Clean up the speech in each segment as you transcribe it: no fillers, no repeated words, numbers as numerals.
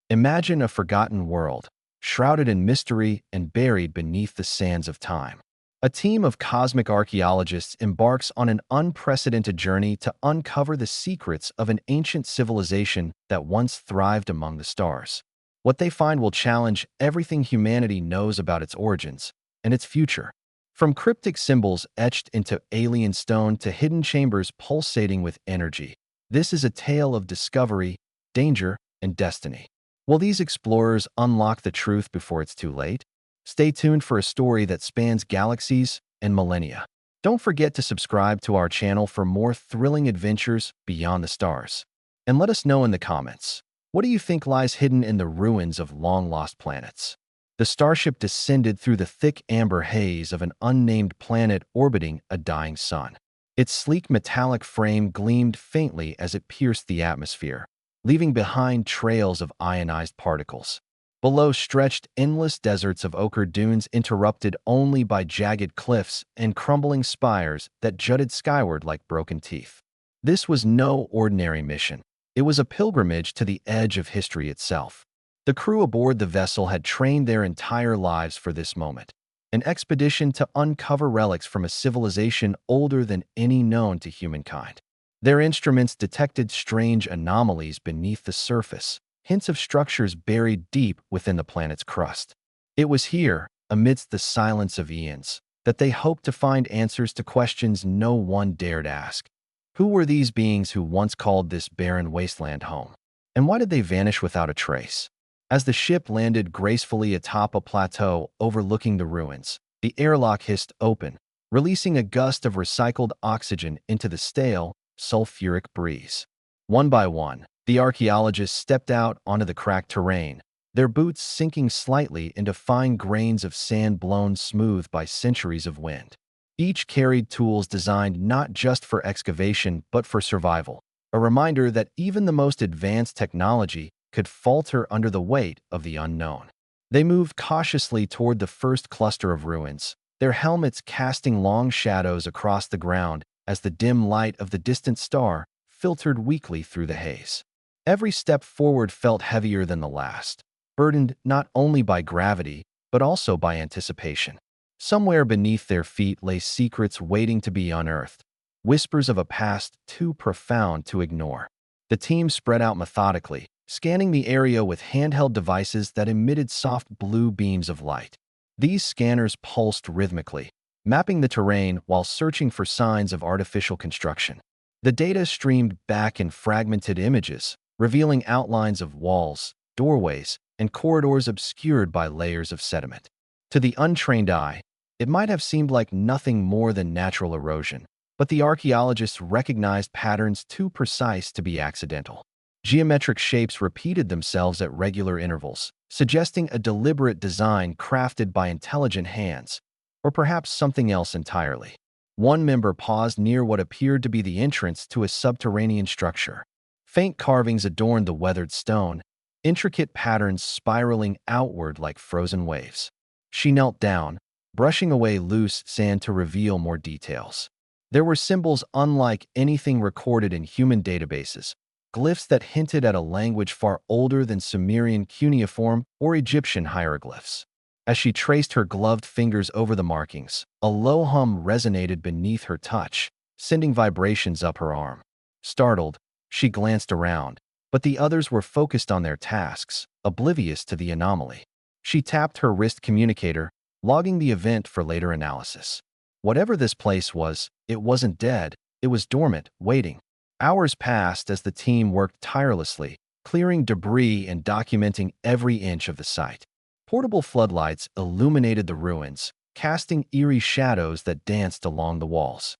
Imagine a forgotten world, shrouded in mystery and buried beneath the sands of time. A team of cosmic archaeologists embarks on an unprecedented journey to uncover the secrets of an ancient civilization that once thrived among the stars. What they find will challenge everything humanity knows about its origins and its future. From cryptic symbols etched into alien stone to hidden chambers pulsating with energy, this is a tale of discovery, danger, and destiny. Will these explorers unlock the truth before it's too late? Stay tuned for a story that spans galaxies and millennia. Don't forget to subscribe to our channel for more thrilling adventures beyond the stars. And let us know in the comments, what do you think lies hidden in the ruins of long-lost planets? The starship descended through the thick amber haze of an unnamed planet orbiting a dying sun. Its sleek metallic frame gleamed faintly as it pierced the atmosphere, leaving behind trails of ionized particles. Below stretched endless deserts of ochre dunes interrupted only by jagged cliffs and crumbling spires that jutted skyward like broken teeth. This was no ordinary mission. It was a pilgrimage to the edge of history itself. The crew aboard the vessel had trained their entire lives for this moment, an expedition to uncover relics from a civilization older than any known to humankind. Their instruments detected strange anomalies beneath the surface, hints of structures buried deep within the planet's crust. It was here, amidst the silence of eons, that they hoped to find answers to questions no one dared ask. Who were these beings who once called this barren wasteland home? And why did they vanish without a trace? As the ship landed gracefully atop a plateau overlooking the ruins, the airlock hissed open, releasing a gust of recycled oxygen into the stale, sulfuric breeze. One by one, the archaeologists stepped out onto the cracked terrain, their boots sinking slightly into fine grains of sand blown smooth by centuries of wind. Each carried tools designed not just for excavation but for survival, a reminder that even the most advanced technology could falter under the weight of the unknown. They moved cautiously toward the first cluster of ruins, their helmets casting long shadows across the ground as the dim light of the distant star filtered weakly through the haze. Every step forward felt heavier than the last, burdened not only by gravity, but also by anticipation. Somewhere beneath their feet lay secrets waiting to be unearthed, whispers of a past too profound to ignore. The team spread out methodically, scanning the area with handheld devices that emitted soft blue beams of light. These scanners pulsed rhythmically, mapping the terrain while searching for signs of artificial construction. The data streamed back in fragmented images, revealing outlines of walls, doorways, and corridors obscured by layers of sediment. To the untrained eye, it might have seemed like nothing more than natural erosion, but the archaeologists recognized patterns too precise to be accidental. Geometric shapes repeated themselves at regular intervals, suggesting a deliberate design crafted by intelligent hands, or perhaps something else entirely. One member paused near what appeared to be the entrance to a subterranean structure. Faint carvings adorned the weathered stone, intricate patterns spiraling outward like frozen waves. She knelt down, brushing away loose sand to reveal more details. There were symbols unlike anything recorded in human databases, glyphs that hinted at a language far older than Sumerian cuneiform or Egyptian hieroglyphs. As she traced her gloved fingers over the markings, a low hum resonated beneath her touch, sending vibrations up her arm. Startled, she glanced around, but the others were focused on their tasks, oblivious to the anomaly. She tapped her wrist communicator, logging the event for later analysis. Whatever this place was, it wasn't dead, it was dormant, waiting. Hours passed as the team worked tirelessly, clearing debris and documenting every inch of the site. Portable floodlights illuminated the ruins, casting eerie shadows that danced along the walls.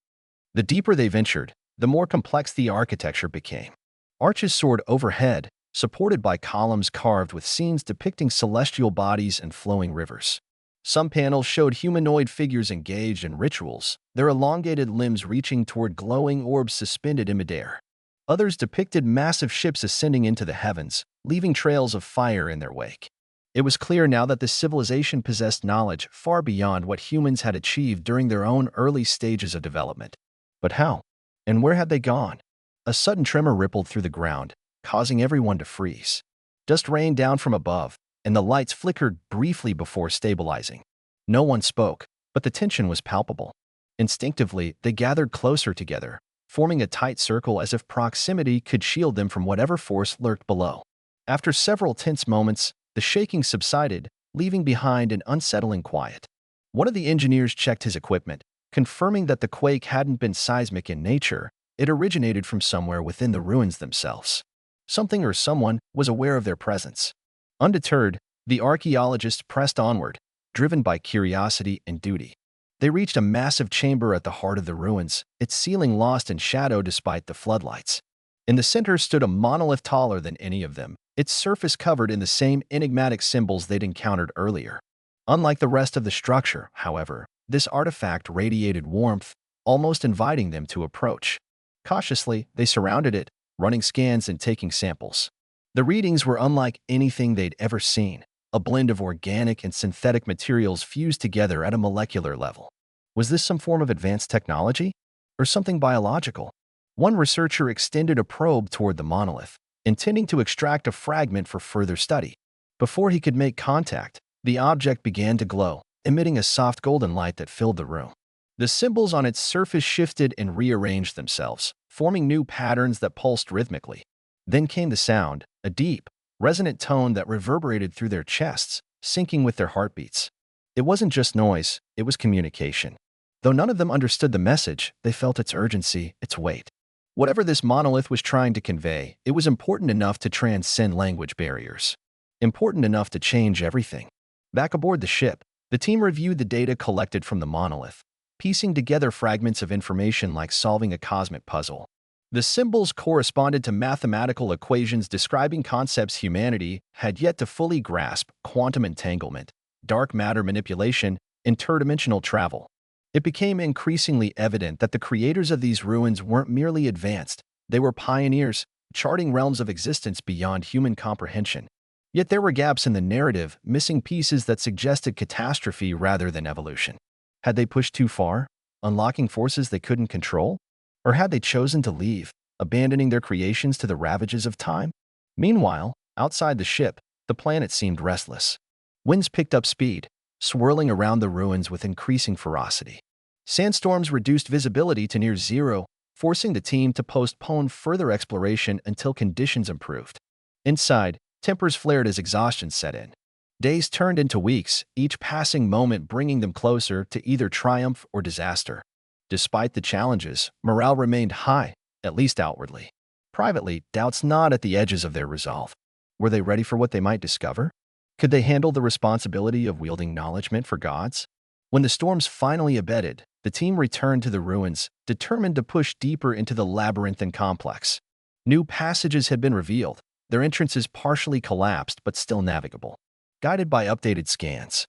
The deeper they ventured, the more complex the architecture became. Arches soared overhead, supported by columns carved with scenes depicting celestial bodies and flowing rivers. Some panels showed humanoid figures engaged in rituals, their elongated limbs reaching toward glowing orbs suspended in midair. Others depicted massive ships ascending into the heavens, leaving trails of fire in their wake. It was clear now that the civilization possessed knowledge far beyond what humans had achieved during their own early stages of development. But how? And where had they gone? A sudden tremor rippled through the ground, causing everyone to freeze. Dust rained down from above, and the lights flickered briefly before stabilizing. No one spoke, but the tension was palpable. Instinctively, they gathered closer together, forming a tight circle as if proximity could shield them from whatever force lurked below. After several tense moments, the shaking subsided, leaving behind an unsettling quiet. One of the engineers checked his equipment, confirming that the quake hadn't been seismic in nature. It originated from somewhere within the ruins themselves. Something or someone was aware of their presence. Undeterred, the archaeologists pressed onward, driven by curiosity and duty. They reached a massive chamber at the heart of the ruins, its ceiling lost in shadow despite the floodlights. In the center stood a monolith taller than any of them, its surface covered in the same enigmatic symbols they'd encountered earlier. Unlike the rest of the structure, however, this artifact radiated warmth, almost inviting them to approach. Cautiously, they surrounded it, running scans and taking samples. The readings were unlike anything they'd ever seen, a blend of organic and synthetic materials fused together at a molecular level. Was this some form of advanced technology? Or something biological? One researcher extended a probe toward the monolith, intending to extract a fragment for further study. Before he could make contact, the object began to glow, emitting a soft golden light that filled the room. The symbols on its surface shifted and rearranged themselves, forming new patterns that pulsed rhythmically. Then came the sound, a deep, resonant tone that reverberated through their chests, syncing with their heartbeats. It wasn't just noise, it was communication. Though none of them understood the message, they felt its urgency, its weight. Whatever this monolith was trying to convey, it was important enough to transcend language barriers. Important enough to change everything. Back aboard the ship, the team reviewed the data collected from the monolith, piecing together fragments of information like solving a cosmic puzzle. The symbols corresponded to mathematical equations describing concepts humanity had yet to fully grasp: quantum entanglement, dark matter manipulation, interdimensional travel. It became increasingly evident that the creators of these ruins weren't merely advanced, they were pioneers, charting realms of existence beyond human comprehension. Yet there were gaps in the narrative, missing pieces that suggested catastrophe rather than evolution. Had they pushed too far, unlocking forces they couldn't control? Or had they chosen to leave, abandoning their creations to the ravages of time? Meanwhile, outside the ship, the planet seemed restless. Winds picked up speed, swirling around the ruins with increasing ferocity. Sandstorms reduced visibility to near zero, forcing the team to postpone further exploration until conditions improved. Inside, tempers flared as exhaustion set in. Days turned into weeks, each passing moment bringing them closer to either triumph or disaster. Despite the challenges, morale remained high, at least outwardly. Privately, doubts gnawed at the edges of their resolve. Were they ready for what they might discover? Could they handle the responsibility of wielding knowledge meant for gods? When the storms finally abated, the team returned to the ruins, determined to push deeper into the labyrinthine complex. New passages had been revealed, their entrances partially collapsed but still navigable. Guided by updated scans,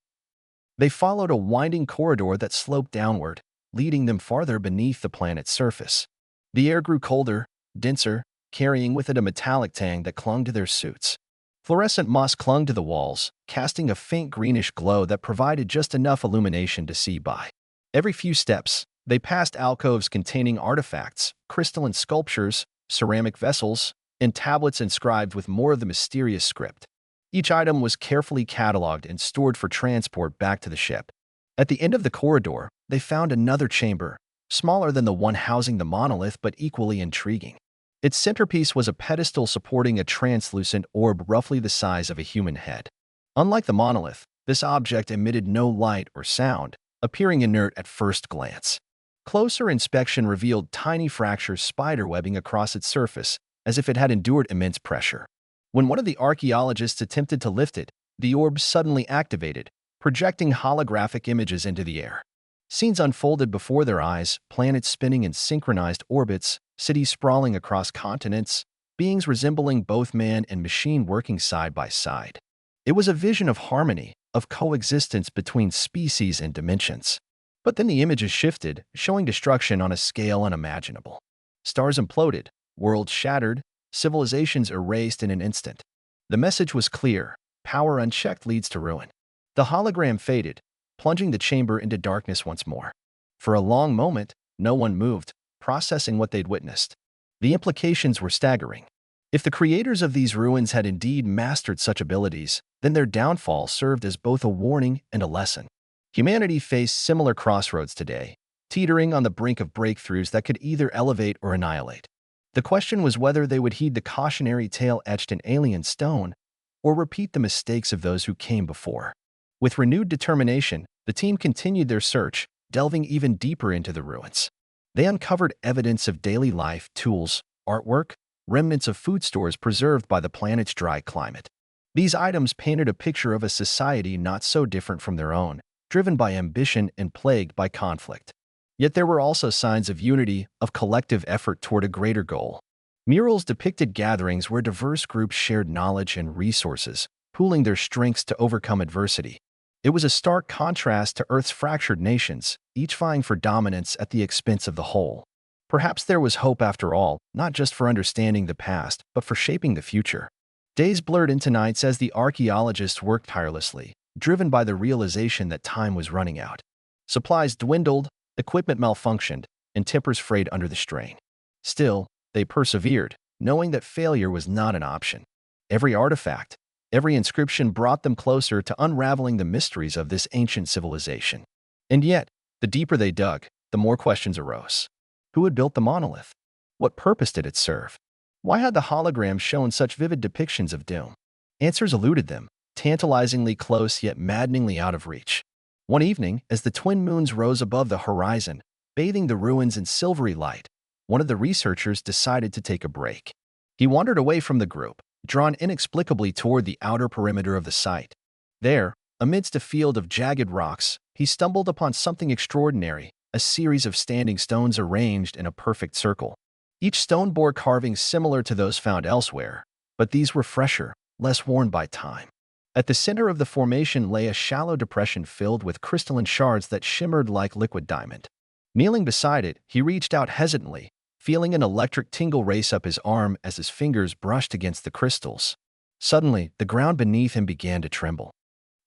they followed a winding corridor that sloped downward, leading them farther beneath the planet's surface. The air grew colder, denser, carrying with it a metallic tang that clung to their suits. Fluorescent moss clung to the walls, casting a faint greenish glow that provided just enough illumination to see by. Every few steps, they passed alcoves containing artifacts, crystalline sculptures, ceramic vessels, and tablets inscribed with more of the mysterious script. Each item was carefully cataloged and stored for transport back to the ship. At the end of the corridor, they found another chamber, smaller than the one housing the monolith but equally intriguing. Its centerpiece was a pedestal supporting a translucent orb roughly the size of a human head. Unlike the monolith, this object emitted no light or sound, appearing inert at first glance. Closer inspection revealed tiny fractures spiderwebbing across its surface, as if it had endured immense pressure. When one of the archaeologists attempted to lift it, the orb suddenly activated, projecting holographic images into the air. Scenes unfolded before their eyes, planets spinning in synchronized orbits, cities sprawling across continents, beings resembling both man and machine working side by side. It was a vision of harmony, of coexistence between species and dimensions. But then the images shifted, showing destruction on a scale unimaginable. Stars imploded, worlds shattered, civilizations erased in an instant. The message was clear: power unchecked leads to ruin. The hologram faded, plunging the chamber into darkness once more. For a long moment, no one moved, processing what they'd witnessed. The implications were staggering. If the creators of these ruins had indeed mastered such abilities, then their downfall served as both a warning and a lesson. Humanity faced similar crossroads today, teetering on the brink of breakthroughs that could either elevate or annihilate. The question was whether they would heed the cautionary tale etched in alien stone or repeat the mistakes of those who came before. With renewed determination, the team continued their search, delving even deeper into the ruins. They uncovered evidence of daily life, tools, artwork, remnants of food stores preserved by the planet's dry climate. These items painted a picture of a society not so different from their own, driven by ambition and plagued by conflict. Yet there were also signs of unity, of collective effort toward a greater goal. Murals depicted gatherings where diverse groups shared knowledge and resources, pooling their strengths to overcome adversity. It was a stark contrast to Earth's fractured nations, each vying for dominance at the expense of the whole. Perhaps there was hope after all, not just for understanding the past, but for shaping the future. Days blurred into nights as the archaeologists worked tirelessly, driven by the realization that time was running out. Supplies dwindled, equipment malfunctioned, and timbers frayed under the strain. Still, they persevered, knowing that failure was not an option. Every artifact, every inscription brought them closer to unraveling the mysteries of this ancient civilization. And yet, the deeper they dug, the more questions arose. Who had built the monolith? What purpose did it serve? Why had the holograms shown such vivid depictions of doom? Answers eluded them, tantalizingly close yet maddeningly out of reach. One evening, as the twin moons rose above the horizon, bathing the ruins in silvery light, one of the researchers decided to take a break. He wandered away from the group, drawn inexplicably toward the outer perimeter of the site. There, amidst a field of jagged rocks, he stumbled upon something extraordinary, a series of standing stones arranged in a perfect circle. Each stone bore carvings similar to those found elsewhere, but these were fresher, less worn by time. At the center of the formation lay a shallow depression filled with crystalline shards that shimmered like liquid diamond. Kneeling beside it, he reached out hesitantly, feeling an electric tingle race up his arm as his fingers brushed against the crystals. Suddenly, the ground beneath him began to tremble.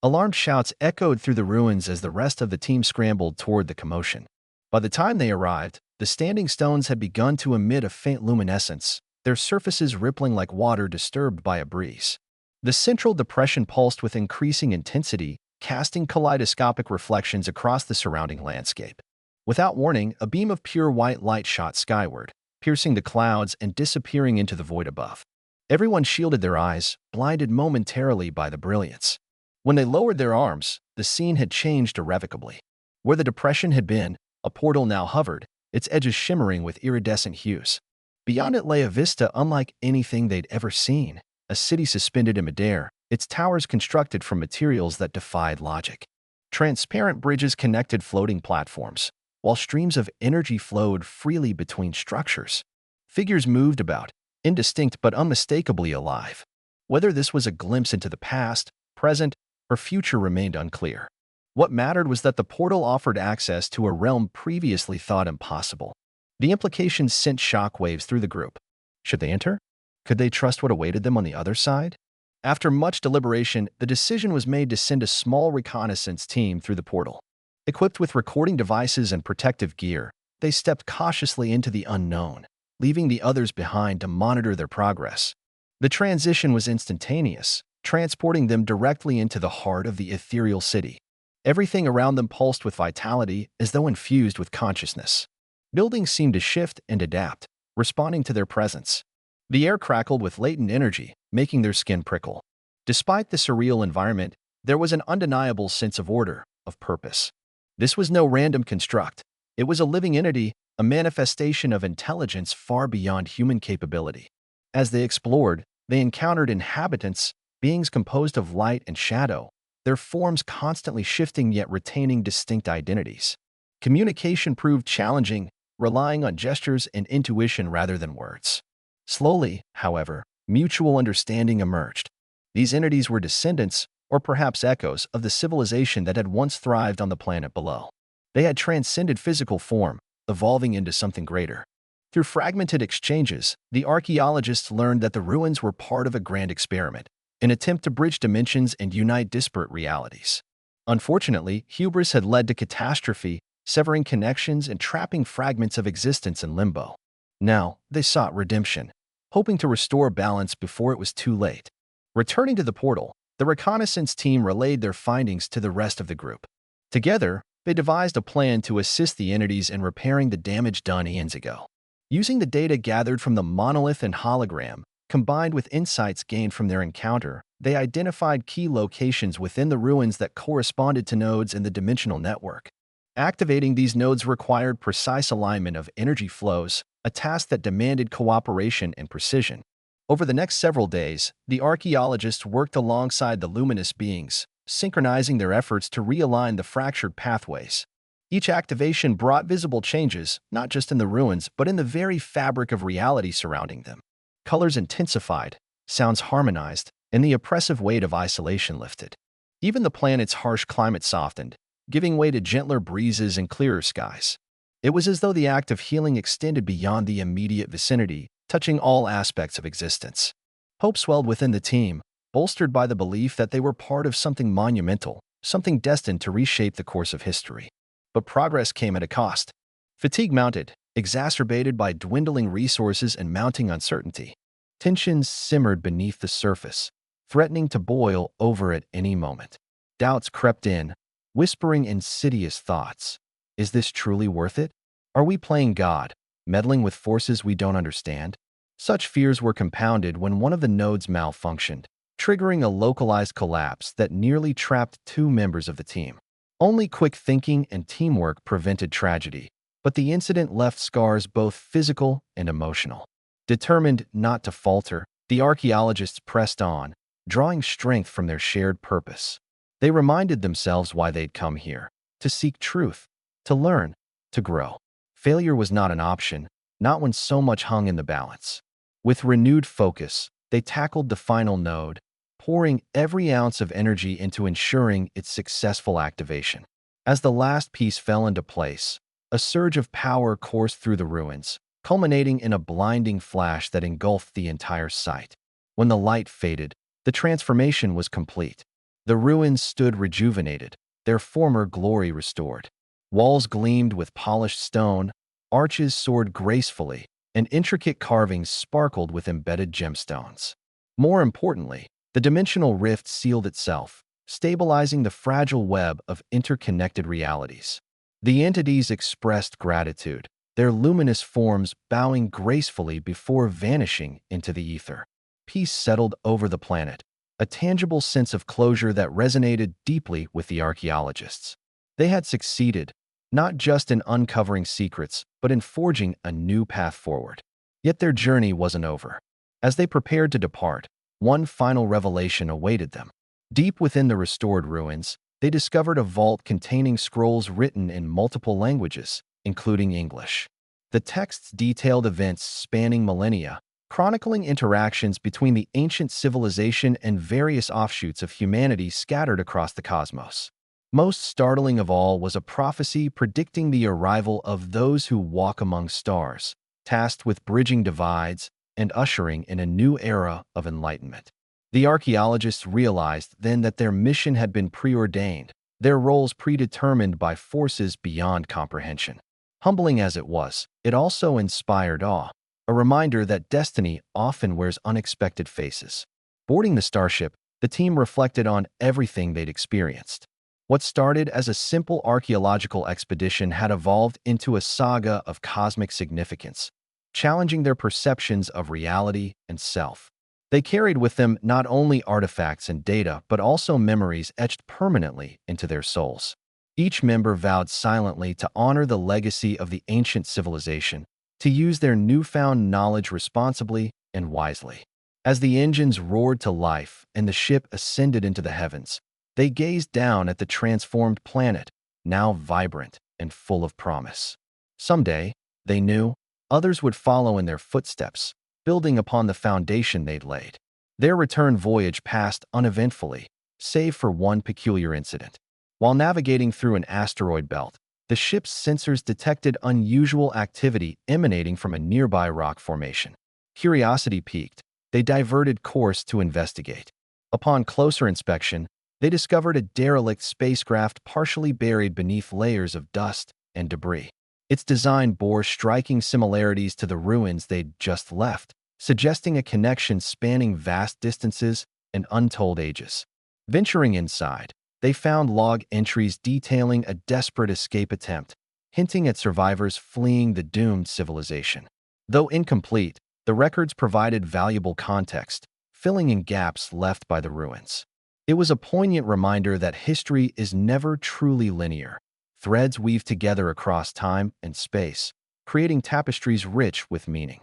Alarmed shouts echoed through the ruins as the rest of the team scrambled toward the commotion. By the time they arrived, the standing stones had begun to emit a faint luminescence, their surfaces rippling like water disturbed by a breeze. The central depression pulsed with increasing intensity, casting kaleidoscopic reflections across the surrounding landscape. Without warning, a beam of pure white light shot skyward, piercing the clouds and disappearing into the void above. Everyone shielded their eyes, blinded momentarily by the brilliance. When they lowered their arms, the scene had changed irrevocably. Where the depression had been, a portal now hovered, its edges shimmering with iridescent hues. Beyond it lay a vista unlike anything they'd ever seen, a city suspended in midair, its towers constructed from materials that defied logic. Transparent bridges connected floating platforms, while streams of energy flowed freely between structures. Figures moved about, indistinct but unmistakably alive. Whether this was a glimpse into the past, present, or future remained unclear. What mattered was that the portal offered access to a realm previously thought impossible. The implications sent shockwaves through the group. Should they enter? Could they trust what awaited them on the other side? After much deliberation, the decision was made to send a small reconnaissance team through the portal. Equipped with recording devices and protective gear, they stepped cautiously into the unknown, leaving the others behind to monitor their progress. The transition was instantaneous, transporting them directly into the heart of the ethereal city. Everything around them pulsed with vitality, as though infused with consciousness. Buildings seemed to shift and adapt, responding to their presence. The air crackled with latent energy, making their skin prickle. Despite the surreal environment, there was an undeniable sense of order, of purpose. This was no random construct. It was a living entity, a manifestation of intelligence far beyond human capability. As they explored, they encountered inhabitants, beings composed of light and shadow, their forms constantly shifting yet retaining distinct identities. Communication proved challenging, relying on gestures and intuition rather than words. Slowly, however, mutual understanding emerged. These entities were descendants, or perhaps echoes, of the civilization that had once thrived on the planet below. They had transcended physical form, evolving into something greater. Through fragmented exchanges, the archaeologists learned that the ruins were part of a grand experiment, an attempt to bridge dimensions and unite disparate realities. Unfortunately, hubris had led to catastrophe, severing connections and trapping fragments of existence in limbo. Now, they sought redemption. hoping to restore balance before it was too late. Returning to the portal, the reconnaissance team relayed their findings to the rest of the group. Together, they devised a plan to assist the entities in repairing the damage done eons ago. Using the data gathered from the monolith and hologram, combined with insights gained from their encounter, they identified key locations within the ruins that corresponded to nodes in the dimensional network. Activating these nodes required precise alignment of energy flows, a task that demanded cooperation and precision. Over the next several days, the archaeologists worked alongside the luminous beings, synchronizing their efforts to realign the fractured pathways. Each activation brought visible changes, not just in the ruins, but in the very fabric of reality surrounding them. Colors intensified, sounds harmonized, and the oppressive weight of isolation lifted. Even the planet's harsh climate softened, giving way to gentler breezes and clearer skies. It was as though the act of healing extended beyond the immediate vicinity, touching all aspects of existence. Hope swelled within the team, bolstered by the belief that they were part of something monumental, something destined to reshape the course of history. But progress came at a cost. Fatigue mounted, exacerbated by dwindling resources and mounting uncertainty. Tensions simmered beneath the surface, threatening to boil over at any moment. Doubts crept in, whispering insidious thoughts. Is this truly worth it? Are we playing God, meddling with forces we don't understand? Such fears were compounded when one of the nodes malfunctioned, triggering a localized collapse that nearly trapped 2 members of the team. Only quick thinking and teamwork prevented tragedy, but the incident left scars both physical and emotional. Determined not to falter, the archaeologists pressed on, drawing strength from their shared purpose. They reminded themselves why they'd come here: to seek truth, to learn, to grow. Failure was not an option, not when so much hung in the balance. With renewed focus, they tackled the final node, pouring every ounce of energy into ensuring its successful activation. As the last piece fell into place, a surge of power coursed through the ruins, culminating in a blinding flash that engulfed the entire site. When the light faded, the transformation was complete. The ruins stood rejuvenated, their former glory restored. Walls gleamed with polished stone, arches soared gracefully, and intricate carvings sparkled with embedded gemstones. More importantly, the dimensional rift sealed itself, stabilizing the fragile web of interconnected realities. The entities expressed gratitude, their luminous forms bowing gracefully before vanishing into the ether. Peace settled over the planet, a tangible sense of closure that resonated deeply with the archaeologists. They had succeeded, not just in uncovering secrets, but in forging a new path forward. Yet their journey wasn't over. As they prepared to depart, one final revelation awaited them. Deep within the restored ruins, they discovered a vault containing scrolls written in multiple languages, including English. The texts detailed events spanning millennia, chronicling interactions between the ancient civilization and various offshoots of humanity scattered across the cosmos. Most startling of all was a prophecy predicting the arrival of those who walk among stars, tasked with bridging divides and ushering in a new era of enlightenment. The archaeologists realized then that their mission had been preordained, their roles predetermined by forces beyond comprehension. Humbling as it was, it also inspired awe, a reminder that destiny often wears unexpected faces. Boarding the starship, the team reflected on everything they'd experienced. What started as a simple archaeological expedition had evolved into a saga of cosmic significance, challenging their perceptions of reality and self. They carried with them not only artifacts and data, but also memories etched permanently into their souls. Each member vowed silently to honor the legacy of the ancient civilization, to use their newfound knowledge responsibly and wisely. As the engines roared to life and the ship ascended into the heavens, they gazed down at the transformed planet, now vibrant and full of promise. Someday, they knew, others would follow in their footsteps, building upon the foundation they'd laid. Their return voyage passed uneventfully, save for one peculiar incident. While navigating through an asteroid belt, the ship's sensors detected unusual activity emanating from a nearby rock formation. Curiosity piqued, they diverted course to investigate. Upon closer inspection, they discovered a derelict spacecraft partially buried beneath layers of dust and debris. Its design bore striking similarities to the ruins they'd just left, suggesting a connection spanning vast distances and untold ages. Venturing inside, they found log entries detailing a desperate escape attempt, hinting at survivors fleeing the doomed civilization. Though incomplete, the records provided valuable context, filling in gaps left by the ruins. It was a poignant reminder that history is never truly linear. Threads weave together across time and space, creating tapestries rich with meaning.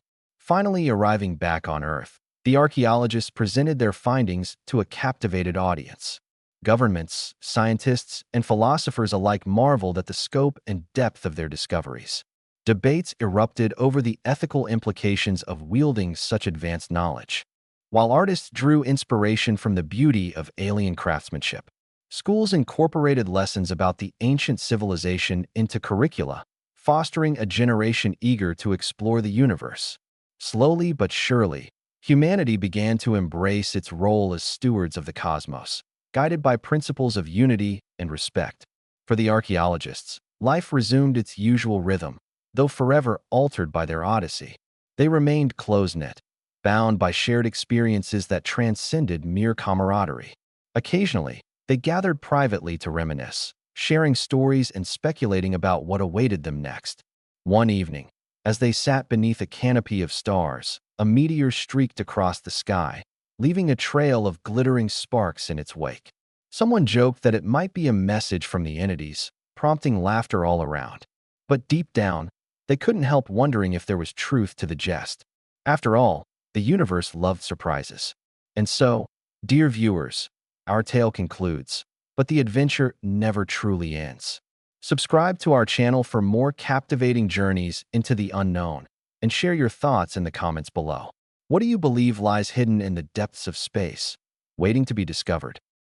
Finally arriving back on Earth, the archaeologists presented their findings to a captivated audience. Governments, scientists, and philosophers alike marveled at the scope and depth of their discoveries. Debates erupted over the ethical implications of wielding such advanced knowledge, while artists drew inspiration from the beauty of alien craftsmanship. Schools incorporated lessons about the ancient civilization into curricula, fostering a generation eager to explore the universe. Slowly but surely, humanity began to embrace its role as stewards of the cosmos, guided by principles of unity and respect. For the archaeologists, life resumed its usual rhythm, though forever altered by their odyssey. They remained close-knit, bound by shared experiences that transcended mere camaraderie. Occasionally, they gathered privately to reminisce, sharing stories and speculating about what awaited them next. One evening, as they sat beneath a canopy of stars, a meteor streaked across the sky, leaving a trail of glittering sparks in its wake. Someone joked that it might be a message from the entities, prompting laughter all around. But deep down, they couldn't help wondering if there was truth to the jest. After all, the universe loved surprises. And so, dear viewers, our tale concludes, but the adventure never truly ends. Subscribe to our channel for more captivating journeys into the unknown, and share your thoughts in the comments below. What do you believe lies hidden in the depths of space, waiting to be discovered?